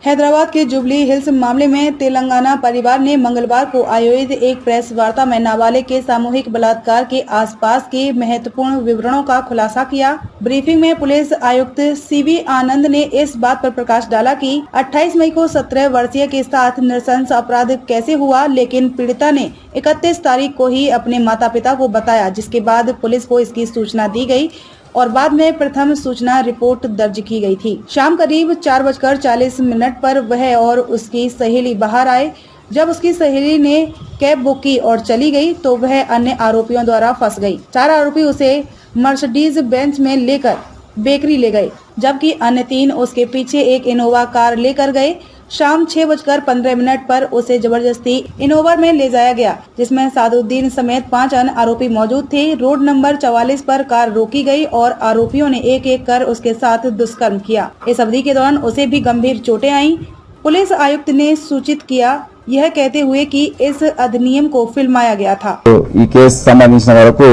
हैदराबाद के jubilee hills मामले में तेलंगाना परिवार ने मंगलवार को आयोजित एक प्रेस वार्ता में नाबालिग के सामूहिक बलात्कार के आसपास के महत्वपूर्ण विवरणों का खुलासा किया। ब्रीफिंग में पुलिस आयुक्त सीवी आनंद ने इस बात पर प्रकाश डाला कि 28 मई को 17 वर्षीय के साथ नृशंस अपराध कैसे हुआ, लेकिन पीड़िता ने 31 तारीख को ही अपने माता पिता को बताया, जिसके बाद पुलिस को इसकी सूचना दी गई और बाद में प्रथम सूचना रिपोर्ट दर्ज की गई थी। शाम करीब 4:40 पर वह और उसकी सहेली बाहर आए। जब उसकी सहेली ने कैब बुक की और चली गई तो वह अन्य आरोपियों द्वारा फंस गई। 4 आरोपी उसे मर्सिडीज बेंज में लेकर बेकरी ले गए, जबकि अन्य 3 उसके पीछे एक इनोवा कार लेकर गए। शाम 6:15 पर उसे जबरदस्ती इनोवा में ले जाया गया, जिसमें सादुद्दीन समेत 5 अन्य आरोपी मौजूद थे। रोड नंबर 44 पर कार रोकी गई और आरोपियों ने एक एक कर उसके साथ दुष्कर्म किया। इस अवधि के दौरान उसे भी गंभीर चोटें आईं। पुलिस आयुक्त ने सूचित किया, यह कहते हुए कि इस अधिनियम को फिल्माया गया था। ఈ కేసు సంబంధించిన వరకు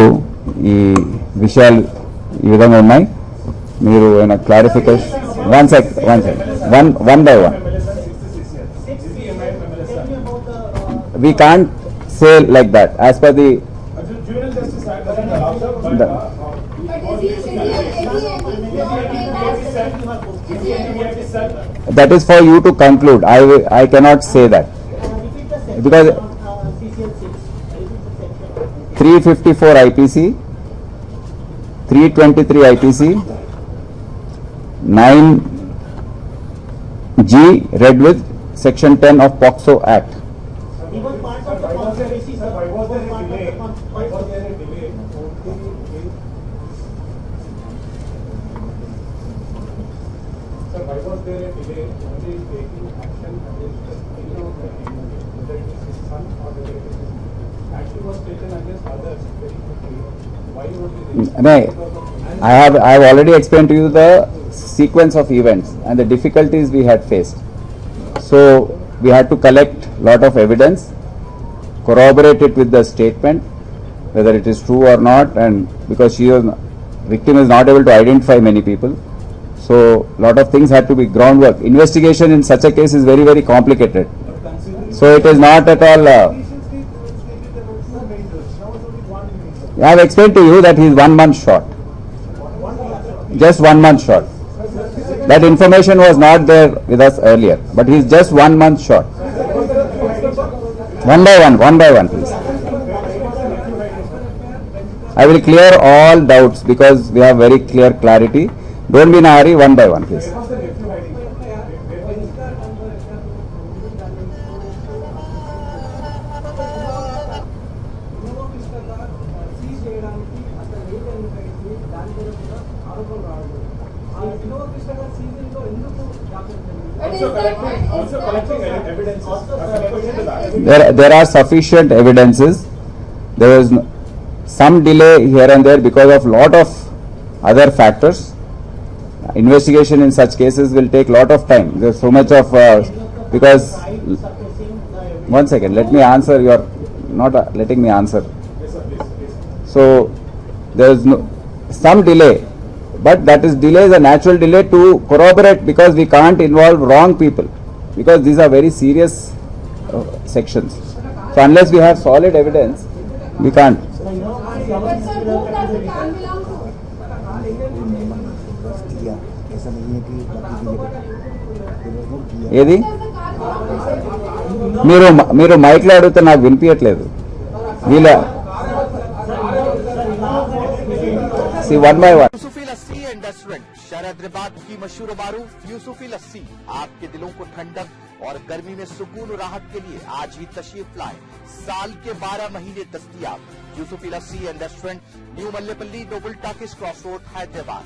ఈ విషయాలు ఈ విధంగా ఉన్నాయి. మీరు ఏమైనా clarification one by one. We can't say like that as per the that is for you to conclude. I cannot say that because 354 IPC, 323 IPC, 9G read with section 10 of POCSO Act. I have already explained to you the sequence of events and the difficulties we had faced. So we had to collect lot of evidence, corroborate it with the statement, whether it is true or not, and because victim is not able to identify many people, so lot of things had to be groundwork. Investigation in such a case is very, very complicated. So it is not at all. I have explained to you that he is 1 month short. Just 1 month short. That information was not there with us earlier, but he is just 1 month short. One by one, please. I will clear all doubts because we have very clear clarity. Don't be in a hurry. One by one, please. There are sufficient evidences. There is some delay here and there because of lot of other factors. Investigation in such cases will take lot of time. There's so much of because. One second, let me answer. You are not letting me answer. So there is some delay, but that is delay is a natural delay to corroborate because we can't involve wrong people because these are very serious sections. So unless we have solid evidence, we can't. ఏది మీరు mic లో అడిగితే నాకు వినిపించట్లేదు. వీళ్ళ one by one. Yusufi lassi and restaurant, शहर की मशहूर मारूफ यूसुफी लस्सी आपके दिलों को ठंडक और गर्मी में सुकून और राहत के लिए आज ही तशरीफ लाए। साल के 12 महीने दस्तयाब। Yousufi lassi and restaurant, new Mallepally, Noble Talkies cross road, Hyderabad.